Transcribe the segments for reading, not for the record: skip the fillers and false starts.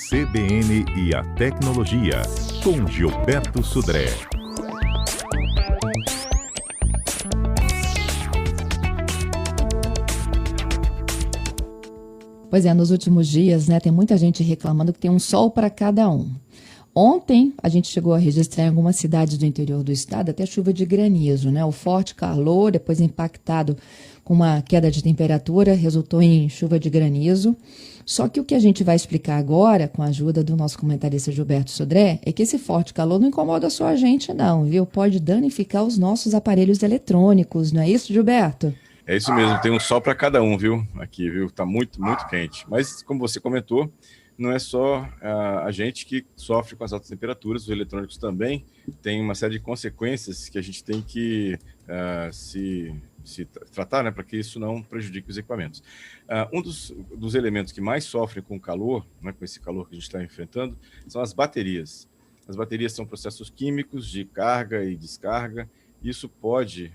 CBN e a Tecnologia, com Gilberto Sudré. Pois é, nos últimos dias, tem muita gente reclamando que tem um sol para cada um. Ontem, a gente chegou a registrar em algumas cidades do interior do estado até chuva de granizo, O forte calor, depois impactado com uma queda de temperatura, resultou em chuva de granizo. Só que o que a gente vai explicar agora, com a ajuda do nosso comentarista Gilberto Sudré, é que esse forte calor não incomoda só a gente não, viu? Pode danificar os nossos aparelhos eletrônicos, não é isso, Gilberto? É isso mesmo, tem um sol para cada um, viu? Aqui, viu? Tá muito, muito quente. Mas, como você comentou, não é só a gente que sofre com as altas temperaturas, os eletrônicos também têm uma série de consequências que a gente tem que se tratar, para que isso não prejudique os equipamentos. Um dos elementos que mais sofrem com o calor, com esse calor que a gente está enfrentando, são as baterias. As baterias são processos químicos de carga e descarga. Isso pode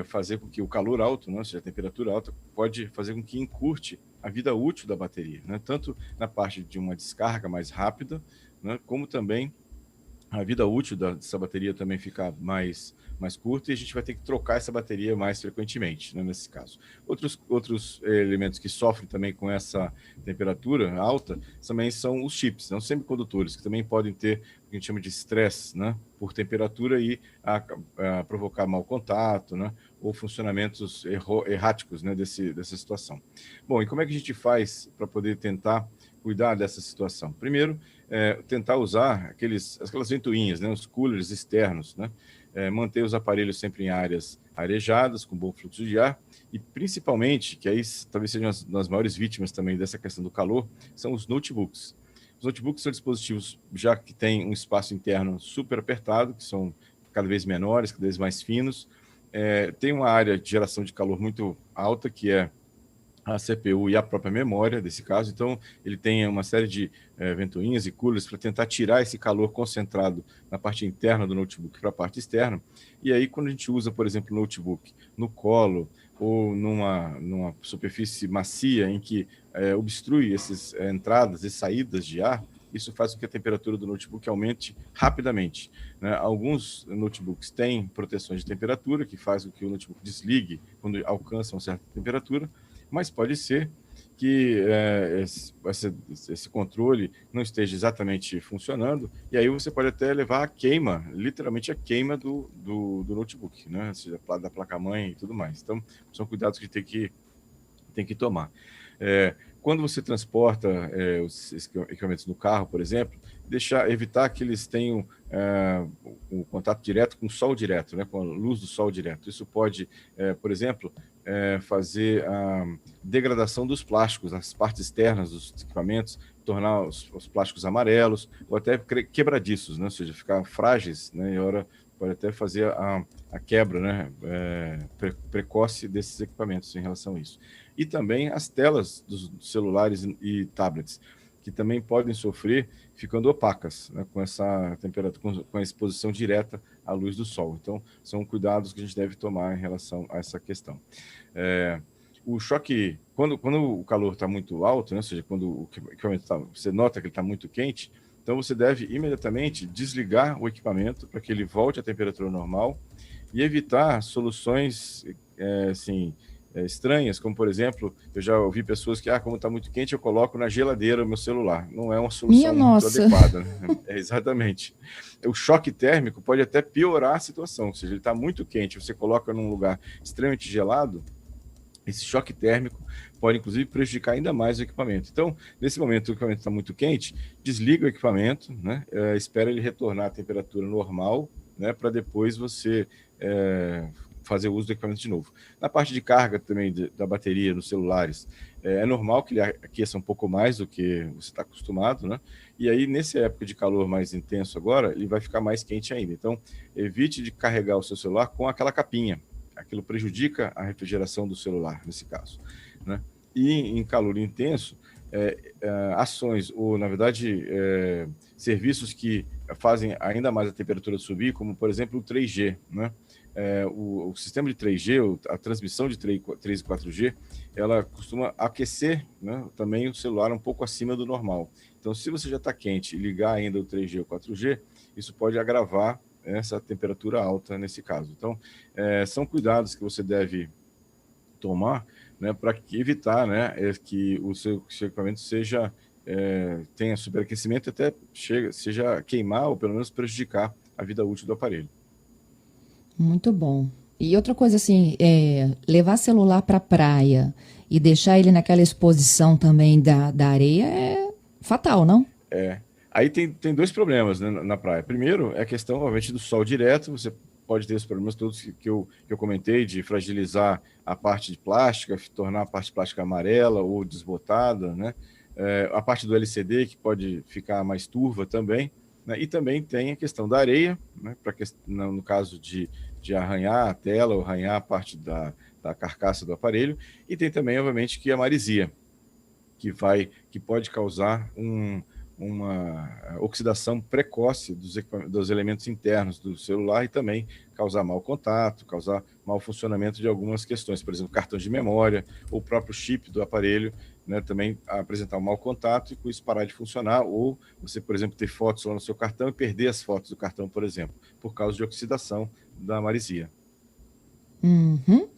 fazer com que o calor alto, ou seja, a temperatura alta, pode fazer com que encurte a vida útil da bateria, tanto na parte de uma descarga mais rápida, como também a vida útil dessa bateria também fica mais curta e a gente vai ter que trocar essa bateria mais frequentemente, nesse caso. Outros elementos que sofrem também com essa temperatura alta também são os chips, os semicondutores, que também podem ter o que a gente chama de estresse, por temperatura e a provocar mau contato, ou funcionamentos erráticos, dessa situação. Bom, e como é que a gente faz para poder tentar cuidar dessa situação? Primeiro, tentar usar aquelas ventoinhas, os coolers externos, manter os aparelhos sempre em áreas arejadas, com bom fluxo de ar, e principalmente, que aí talvez sejam as maiores vítimas também dessa questão do calor, são os notebooks. Os notebooks são dispositivos já que têm um espaço interno super apertado, que são cada vez menores, cada vez mais finos, tem uma área de geração de calor muito alta, que é a CPU e a própria memória desse caso, então ele tem uma série de ventoinhas e coolers para tentar tirar esse calor concentrado na parte interna do notebook para a parte externa, e aí quando a gente usa, por exemplo, o notebook no colo ou numa superfície macia em que obstrui essas entradas e saídas de ar, isso faz com que a temperatura do notebook aumente rapidamente. Alguns notebooks têm proteções de temperatura, que faz com que o notebook desligue quando alcança uma certa temperatura, mas pode ser que esse controle não esteja exatamente funcionando, e aí você pode até levar a queima, literalmente a queima do notebook, ou seja, da placa-mãe e tudo mais. Então, são cuidados que tem que tomar. Quando você transporta os equipamentos no carro, por exemplo, evitar que eles tenham o contato direto com o sol direto, com a luz do sol direto. Isso pode, por exemplo, fazer a degradação dos plásticos, as partes externas dos equipamentos, tornar os plásticos amarelos ou até quebradiços, ou seja, ficar frágeis, e hora pode até fazer a quebra precoce desses equipamentos em relação a isso. E também as telas dos celulares e tablets, que também podem sofrer ficando opacas, com essa temperatura, com a exposição direta à luz do sol. Então, são cuidados que a gente deve tomar em relação a essa questão. O choque, quando o calor está muito alto, ou seja, quando o equipamento você nota que ele está muito quente, então você deve imediatamente desligar o equipamento para que ele volte à temperatura normal e evitar soluções estranhas, como por exemplo, eu já ouvi pessoas que, como está muito quente, eu coloco na geladeira o meu celular. Não é uma solução muito adequada. Exatamente. O choque térmico pode até piorar a situação, ou seja, ele está muito quente, você coloca num lugar extremamente gelado, esse choque térmico pode, inclusive, prejudicar ainda mais o equipamento. Então, nesse momento, o equipamento está muito quente, desliga o equipamento, espera ele retornar à temperatura normal, para depois você fazer uso do equipamento de novo. Na parte de carga também da bateria nos celulares, é normal que ele aqueça um pouco mais do que você está acostumado, E aí, nessa época de calor mais intenso agora, ele vai ficar mais quente ainda. Então, evite de carregar o seu celular com aquela capinha. Aquilo prejudica a refrigeração do celular, nesse caso, E em calor intenso, ações, ou na verdade, serviços que fazem ainda mais a temperatura subir, como por exemplo o 3G, o sistema de 3G, a transmissão de 3 e 4G, ela costuma aquecer, né, também o celular um pouco acima do normal. Então, se você já está quente e ligar ainda o 3G ou 4G, isso pode agravar essa temperatura alta nesse caso. Então, são cuidados que você deve tomar, né, para evitar, né, que o seu equipamento tenha superaquecimento e até seja queimar ou pelo menos prejudicar a vida útil do aparelho. Muito bom. E outra coisa assim, levar celular para a praia e deixar ele naquela exposição também da areia é fatal, não? Aí tem dois problemas, né, na praia. Primeiro, é a questão, obviamente, do sol direto. Você pode ter os problemas todos que eu comentei, de fragilizar a parte de plástica, tornar a parte plástica amarela ou desbotada, né? A parte do LCD, que pode ficar mais turva também, né? E também tem a questão da areia, né? No caso de arranhar a tela ou arranhar a parte da carcaça do aparelho. E tem também, obviamente, que a maresia, que pode causar uma oxidação precoce dos elementos internos do celular e também causar mau contato, causar mau funcionamento de algumas questões, por exemplo, cartão de memória ou o próprio chip do aparelho, né, também apresentar um mau contato e com isso parar de funcionar, ou você, por exemplo, ter fotos lá no seu cartão e perder as fotos do cartão, por exemplo, por causa de oxidação da maresia. Uhum.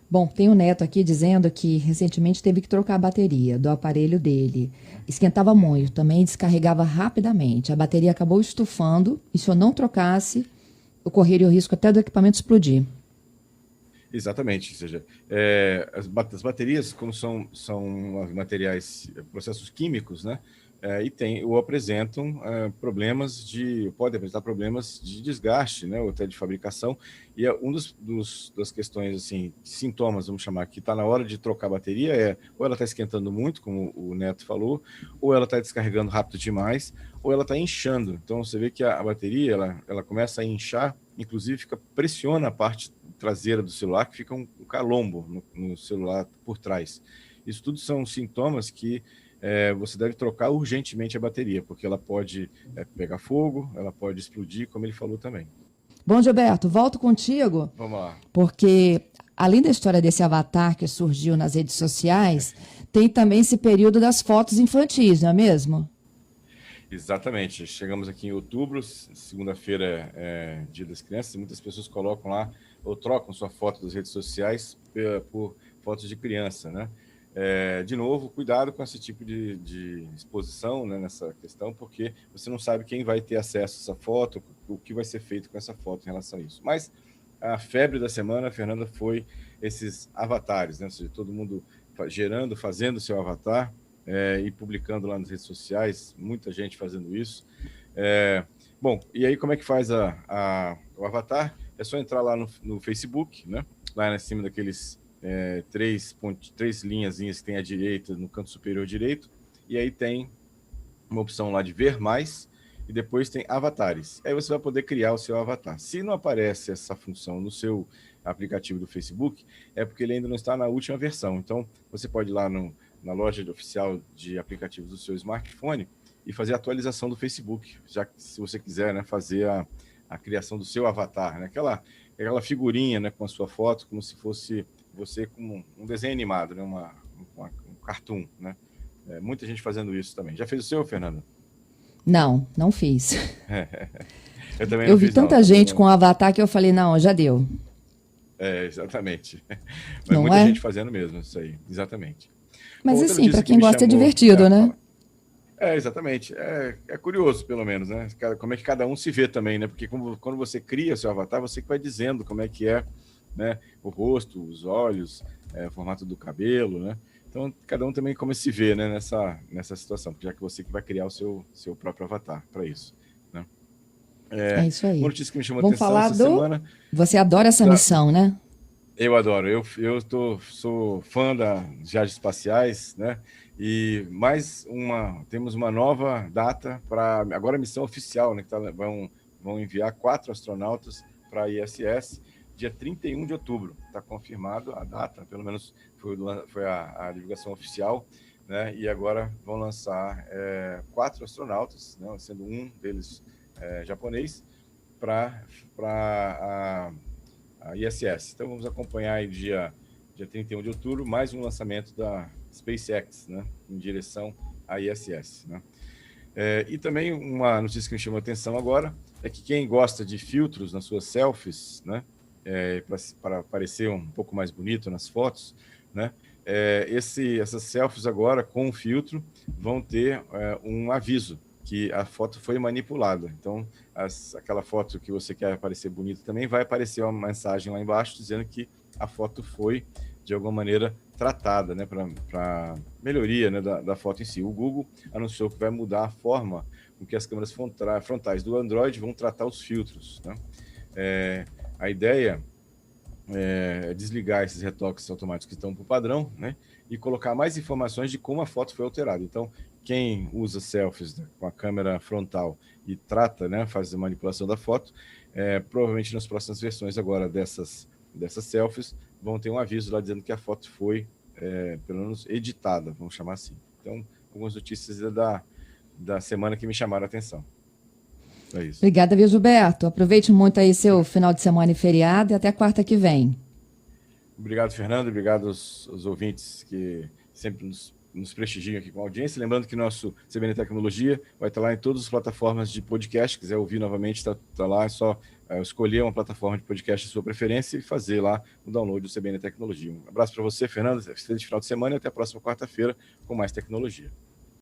Bom, tem um neto aqui dizendo que recentemente teve que trocar a bateria do aparelho dele. Esquentava muito, também descarregava rapidamente. A bateria acabou estufando e se eu não trocasse, eu correria o risco até do equipamento explodir. Exatamente, ou seja, as baterias, como são materiais, processos químicos, né, apresentam podem apresentar problemas de desgaste, né, ou até de fabricação, e das questões, assim, sintomas, vamos chamar, que está na hora de trocar a bateria, ou ela está esquentando muito, como o Neto falou, ou ela está descarregando rápido demais, ou ela está inchando. Então, você vê que a bateria, ela começa a inchar, inclusive pressiona a parte traseira do celular, que fica um calombo no celular por trás. Isso tudo são sintomas que você deve trocar urgentemente a bateria, porque ela pode pegar fogo, ela pode explodir, como ele falou também. Bom, Gilberto, volto contigo. Vamos lá. Porque, além da história desse avatar que surgiu nas redes sociais, tem também esse período das fotos infantis, não é mesmo? Exatamente. Chegamos aqui em outubro, segunda-feira Dia das Crianças, e muitas pessoas colocam lá ou trocam sua foto das redes sociais por fotos de criança, né? De novo, cuidado com esse tipo de exposição, né, nessa questão, porque você não sabe quem vai ter acesso a essa foto, o que vai ser feito com essa foto em relação a isso. Mas a febre da semana, Fernanda, foi esses avatares, né? Ou seja, todo mundo fazendo seu avatar e publicando lá nas redes sociais, muita gente fazendo isso. Bom, e aí como é que faz o avatar? É só entrar lá no Facebook, né? Lá em cima daqueles três linhazinhas que tem à direita, no canto superior direito, e aí tem uma opção lá de ver mais, e depois tem avatares. Aí você vai poder criar o seu avatar. Se não aparece essa função no seu aplicativo do Facebook, é porque ele ainda não está na última versão. Então, você pode ir lá na loja oficial de aplicativos do seu smartphone e fazer a atualização do Facebook, já que se você quiser, né, fazer a criação do seu avatar, né? Aquela figurinha, né, com a sua foto, como se fosse você com um desenho animado, né, um cartoon, né? Muita gente fazendo isso também. Já fez o seu, Fernanda? Não fiz. Eu também Eu não vi fiz, tanta gente com avatar que eu falei, não, já deu. Exatamente. Mas Não muita é? gente fazendo mesmo isso aí, exatamente. Mas Outra assim, notícia para que quem me gosta é chamou, divertido, né? exatamente. É curioso, pelo menos, né? Como é que cada um se vê também, né? Porque quando você cria seu avatar, você que vai dizendo como é que é, né? O rosto, os olhos, o formato do cabelo, né? Então, cada um também como se vê, né? Nessa situação, já que você que vai criar o seu próprio avatar para isso, né? É isso aí. Uma notícia que me chamou a Vamos atenção falar essa semana... Você adora essa missão, né? Eu adoro. Sou fã das viagens espaciais, né? E temos uma nova data para agora a missão oficial, né? Que vão enviar 4 astronautas para a ISS, dia 31 de outubro. Está confirmado a data, pelo menos foi a divulgação oficial, né? E agora vão lançar 4 astronautas, né? Sendo um deles japonês, para a ISS. Então vamos acompanhar aí dia 31 de outubro, mais um lançamento da SpaceX, né, em direção à ISS, né? E também uma notícia que me chamou a atenção agora é que quem gosta de filtros nas suas selfies, né, para parecer um pouco mais bonito nas fotos, né, essas selfies agora com filtro vão ter um aviso que a foto foi manipulada. Então, aquela foto que você quer parecer bonita também vai aparecer uma mensagem lá embaixo dizendo que a foto foi, de alguma maneira, tratada, né, para melhoria, né, da foto em si. O Google anunciou que vai mudar a forma com que as câmeras frontais do Android vão tratar os filtros, né? A ideia é desligar esses retoques automáticos que estão por padrão, né, e colocar mais informações de como a foto foi alterada. Então, quem usa selfies, né, com a câmera frontal e trata, né, faz a manipulação da foto, provavelmente nas próximas versões agora dessas selfies vão ter um aviso lá dizendo que a foto foi, pelo menos, editada, vamos chamar assim. Então, algumas notícias da semana que me chamaram a atenção. É isso. Obrigada, viu, Gilberto? Aproveite muito aí seu final de semana e feriado e até quarta que vem. Obrigado, Fernando. Obrigado aos ouvintes que sempre nos prestigiam aqui com a audiência. Lembrando que nosso CBN Tecnologia vai estar lá em todas as plataformas de podcast. Se quiser ouvir novamente, está lá. É só escolher uma plataforma de podcast de sua preferência e fazer lá o download do CBN Tecnologia. Um abraço para você, Fernando. Excelente final de semana e até a próxima quarta-feira com mais tecnologia.